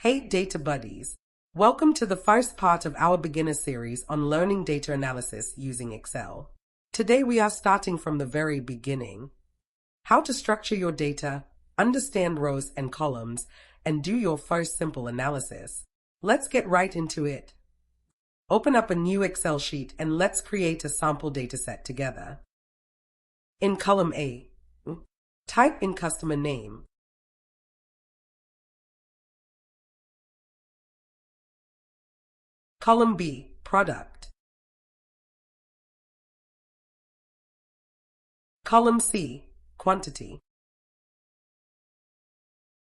Hey Data Buddies! Welcome to the first part of our beginner series on learning data analysis using Excel. Today we are starting from the very beginning. How to structure your data, understand rows and columns, and do your first simple analysis. Let's get right into it. Open up a new Excel sheet and let's create a sample dataset together. In column A, type in customer name. Column B, product. Column C, quantity.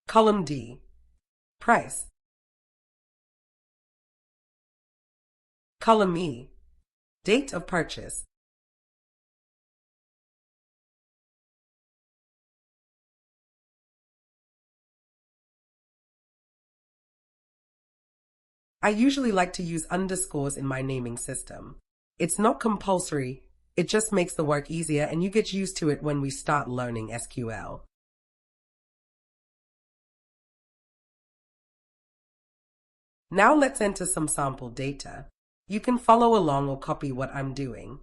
Column D, price. Column E, date of purchase. I usually like to use underscores in my naming system. It's not compulsory, it just makes the work easier and you get used to it when we start learning SQL. Now let's enter some sample data. You can follow along or copy what I'm doing.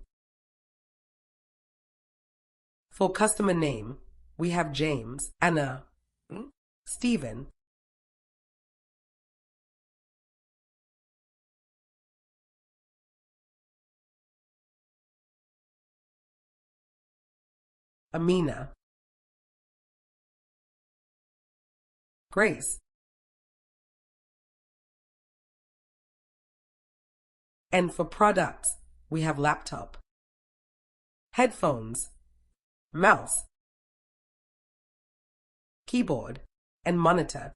For customer name, we have James, Anna, Stephen. Amina, Grace, and for products, we have laptop, headphones, mouse, keyboard, and monitor.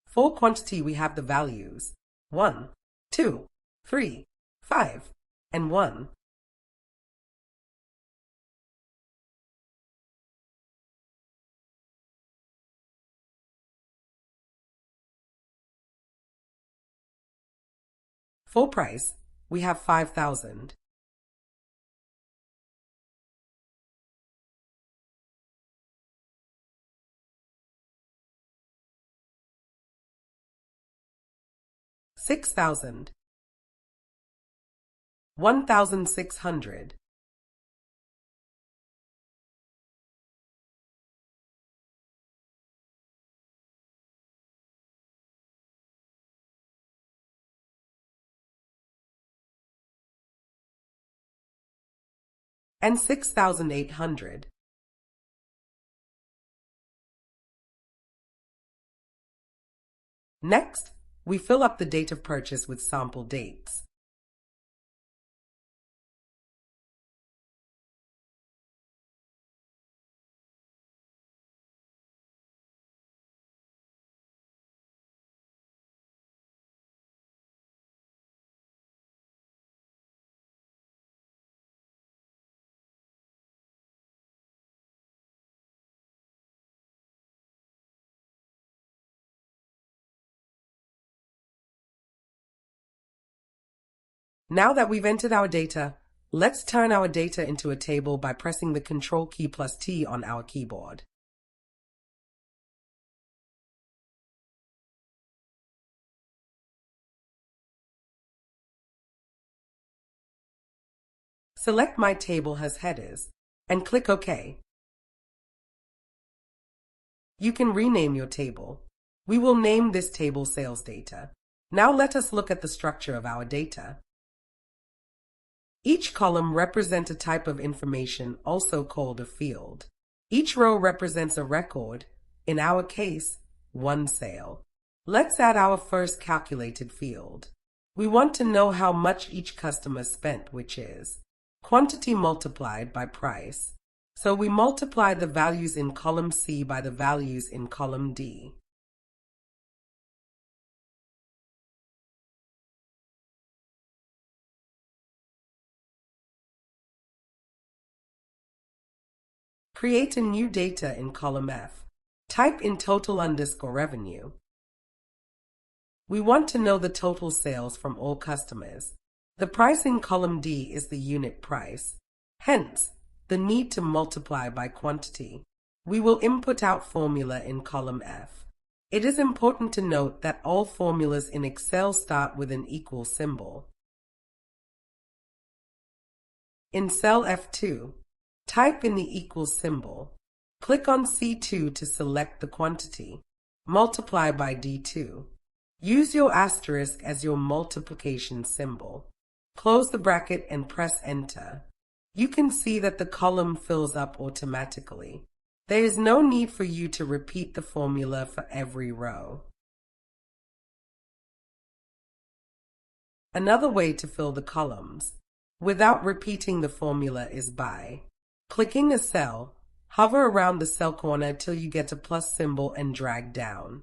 For quantity, we have the values 1, 2, 3, 5, and 1. For price, we have 5,000. $6,000. 1,600. And 6,800. Next, we fill up the date of purchase with sample dates. Now that we've entered our data, let's turn our data into a table by pressing the Control key plus T on our keyboard. Select My Table as headers and click OK. You can rename your table. We will name this table Sales Data. Now let us look at the structure of our data. Each column represents a type of information, also called a field. Each row represents a record, in our case, one sale. Let's add our first calculated field. We want to know how much each customer spent, which is quantity multiplied by price. So we multiply the values in column C by the values in column D. Create a new data in column F. Type in total underscore revenue. We want to know the total sales from all customers. The price in column D is the unit price. Hence, the need to multiply by quantity. We will input our formula in column F. It is important to note that all formulas in Excel start with an equal symbol. In cell F2, type in the equal symbol. Click on C2 to select the quantity. Multiply by D2. Use your asterisk as your multiplication symbol. Close the bracket and press Enter. You can see that the column fills up automatically. There is no need for you to repeat the formula for every row. Another way to fill the columns without repeating the formula is by clicking a cell, hover around the cell corner till you get a plus symbol and drag down.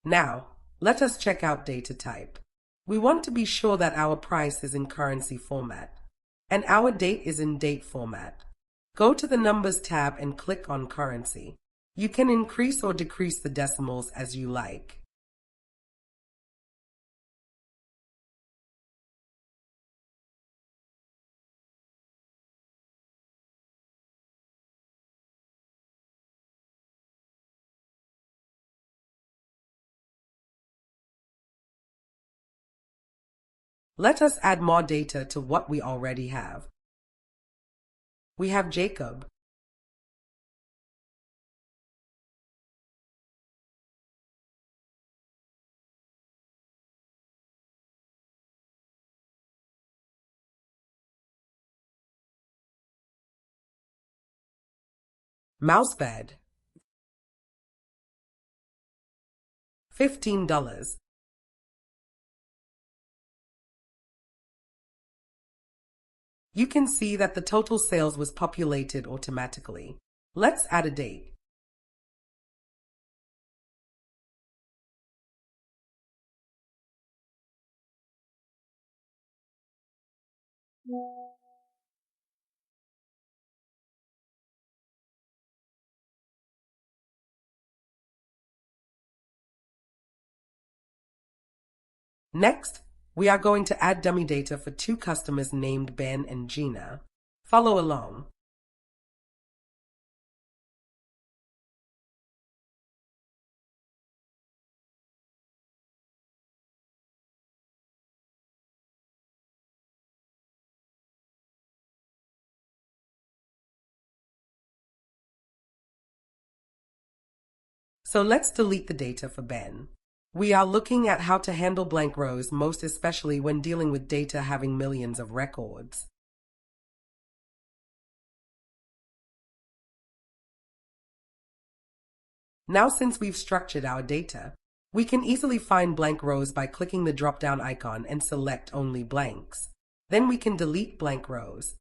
Now, let us check out data type. We want to be sure that our price is in currency format and our date is in date format. Go to the Numbers tab and click on Currency. You can increase or decrease the decimals as you like. Let us add more data to what we already have. We have Jacob, Mousebed, $15. You can see that the total sales was populated automatically. Let's add a date. Next, we are going to add dummy data for two customers named Ben and Gina. Follow along. So let's delete the data for Ben. We are looking at how to handle blank rows, most especially when dealing with data having millions of records. Now, since we've structured our data, we can easily find blank rows by clicking the drop-down icon and select only blanks. Then we can delete blank rows.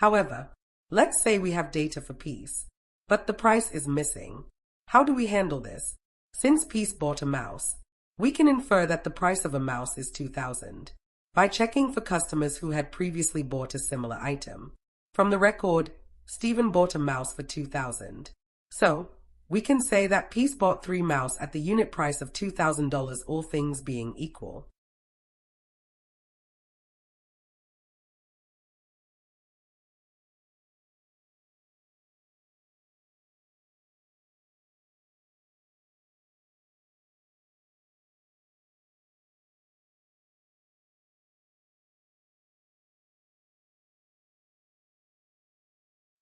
However, let's say we have data for Peace, but the price is missing. How do we handle this? Since Peace bought a mouse, we can infer that the price of a mouse is $2,000 by checking for customers who had previously bought a similar item. From the record, Stephen bought a mouse for $2,000. So, we can say that Peace bought 3 mouse at the unit price of $2,000, all things being equal.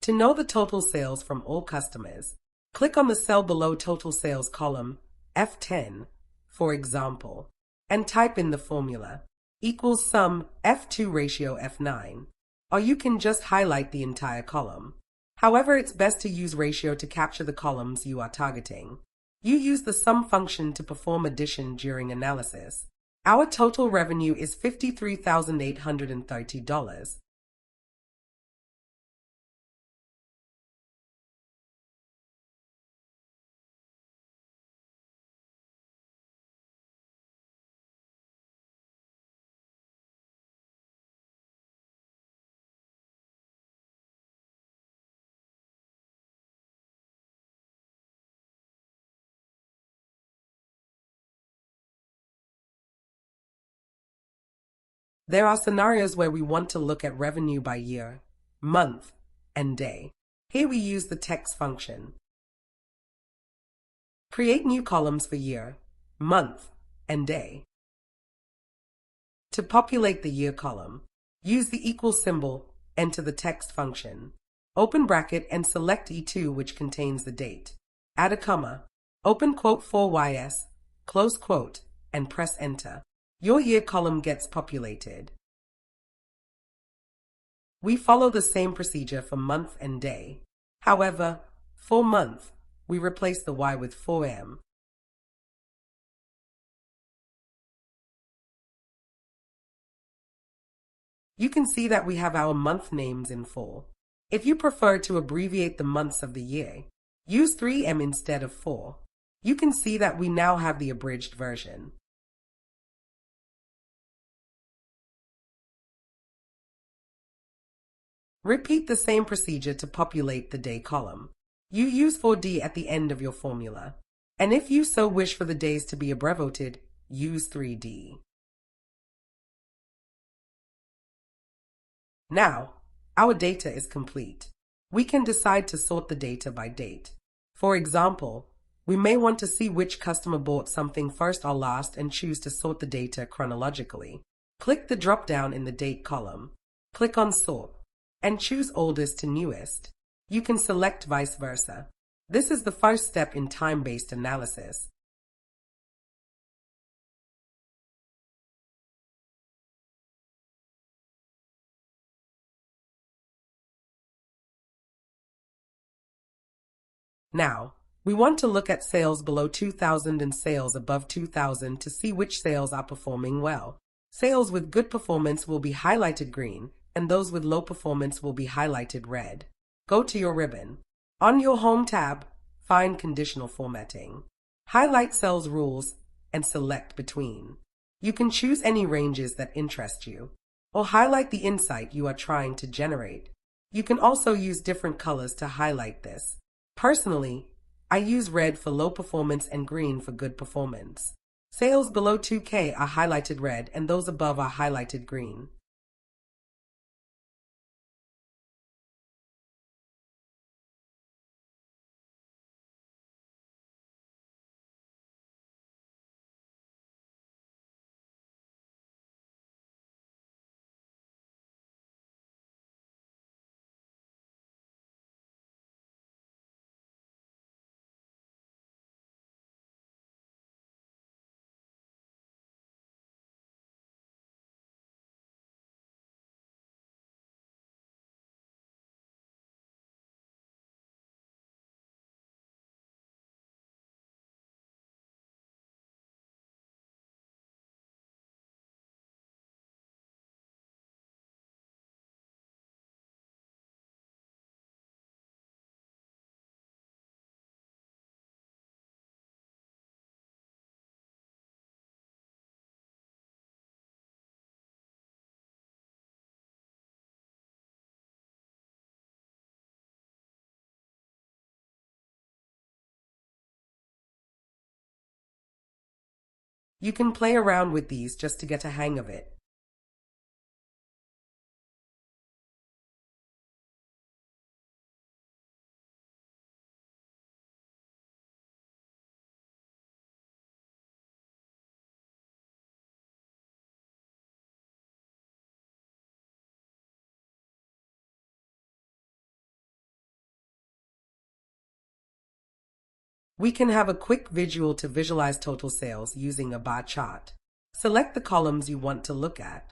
To know the total sales from all customers, click on the cell below Total Sales column F10, for example, and type in the formula equals sum F2 ratio F9, or you can just highlight the entire column. However, it's best to use ratio to capture the columns you are targeting. You use the sum function to perform addition during analysis. Our total revenue is $53,830. There are scenarios where we want to look at revenue by year, month, and day. Here we use the text function. Create new columns for year, month, and day. To populate the year column, use the equal symbol, enter the text function. Open bracket and select E2, which contains the date. Add a comma, open quote 4YS, close quote, and press enter. Your year column gets populated. We follow the same procedure for month and day. However, for month, we replace the Y with 4M. You can see that we have our month names in full. If you prefer to abbreviate the months of the year, use 3M instead of 4. You can see that we now have the abridged version. Repeat the same procedure to populate the day column. You use 4D at the end of your formula. And if you so wish for the days to be abbreviated, use 3D. Now, our data is complete. We can decide to sort the data by date. For example, we may want to see which customer bought something first or last and choose to sort the data chronologically. Click the drop-down in the date column. Click on Sort and choose oldest to newest. You can select vice versa. This is the first step in time-based analysis. Now, we want to look at sales below 2,000 and sales above 2,000 to see which sales are performing well. Sales with good performance will be highlighted green, and those with low performance will be highlighted red. Go to your ribbon. On your Home tab, find Conditional Formatting. Highlight Sales Rules and select Between. You can choose any ranges that interest you, or highlight the insight you are trying to generate. You can also use different colors to highlight this. Personally, I use red for low performance and green for good performance. Sales below 2K are highlighted red and those above are highlighted green. You can play around with these just to get a hang of it. We can have a quick visual to visualize total sales using a bar chart. Select the columns you want to look at.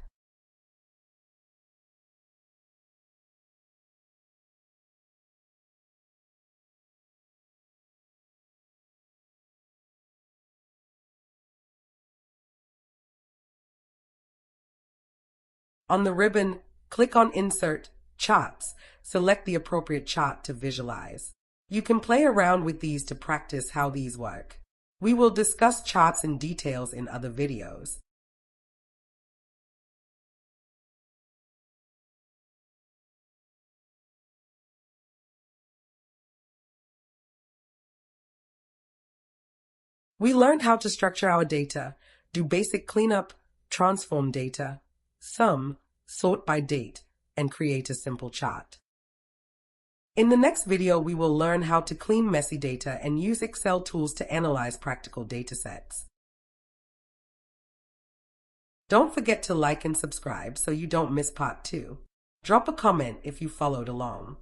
On the ribbon, click on Insert Charts. Select the appropriate chart to visualize. You can play around with these to practice how these work. We will discuss charts in details in other videos. We learned how to structure our data, do basic cleanup, transform data, sum, sort by date, and create a simple chart. In the next video, we will learn how to clean messy data and use Excel tools to analyze practical datasets. Don't forget to like and subscribe so you don't miss part 2. Drop a comment if you followed along.